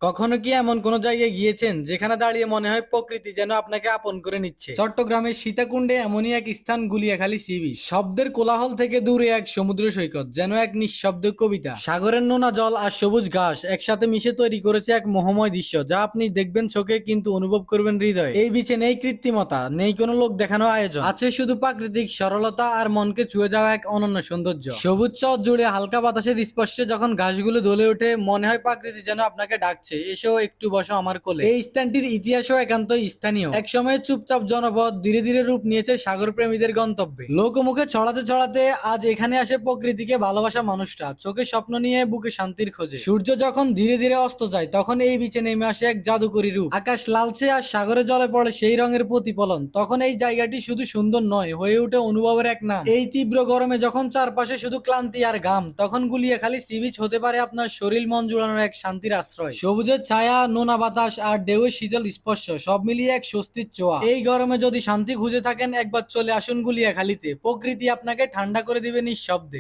কখনো কি এমন কোন জায়গায় গিয়েছেন যেখানে দাঁড়িয়ে মনে হয় প্রকৃতি যেন আপনাকে আপন করে নিচ্ছে? চট্টগ্রামের সীতাকুণ্ডে এমনই এক স্থান, গুলিয়াখালী সি বিচ। শব্দের কোলাহল থেকে দূরে এক সমুদ্র সৈকত, যেন এক নিঃশব্দ কবিতা। সাগরের নোনা জল আর সবুজ ঘাস একসাথে মিশে তৈরি করেছে এক মোহময় দৃশ্য, যা আপনি দেখবেন চোখে কিন্তু অনুভব করবেন হৃদয়ে। এই বিচে নেই কৃত্রিমতা, নেই কোনো লোক দেখানো আয়োজন, আছে শুধু প্রাকৃতিক সরলতা আর মনকে ছুঁয়ে যাওয়া এক অনন্য সৌন্দর্য। সবুজ চর জুড়ে হালকা বাতাসের স্পর্শে যখন ঘাসগুলো দোলে ওঠে, মনে হয় প্রকৃতি যেন আপনাকে ডাকছে, এসো একটু বসো আমার কোলে। এই স্থানটির ইতিহাসও একান্ত স্থানীয়। এক সময় চুপচাপ জনপদ ধীরে ধীরে রূপ নিয়েছে সাগর প্রেমীদের গন্তব্যে। লোকমুখে ছড়াতে ছড়াতে আজ এখানে আসে প্রকৃতিকে ভালোবাসা মানুষটা, চোখে স্বপ্ন নিয়ে বুকে শান্তির খোঁজে। সূর্য যখন ধীরে ধীরে অস্ত যায়, তখন এই বিচে নেমে আসে এক জাদুকরী রূপ। আকাশ লালচে আর সাগরে জলে পড়ে সেই রঙের প্রতিফলন। তখন এই জায়গাটি শুধু সুন্দর নয়, হয়ে ওঠে অনুভবের এক নাম। এই তীব্র গরমে যখন চারপাশে শুধু ক্লান্তি আর ঘাম, তখন গুলিয়াখালী সি বিচ হতে পারে আপনার শরীর মন জুড়ানোর এক শান্তির আশ্রয়। সবুজের ছায়া, নোনা বাতাস আর ঢেউয়ের শীতল স্পর্শ, সব মিলিয়ে এক স্বস্তির ছোঁয়া। এই গরমে যদি শান্তি খুঁজে থাকেন, একবার চলে আসুন গুলিয়াখালীতে। প্রকৃতি আপনাকে ঠান্ডা করে দিবে নিঃশব্দে।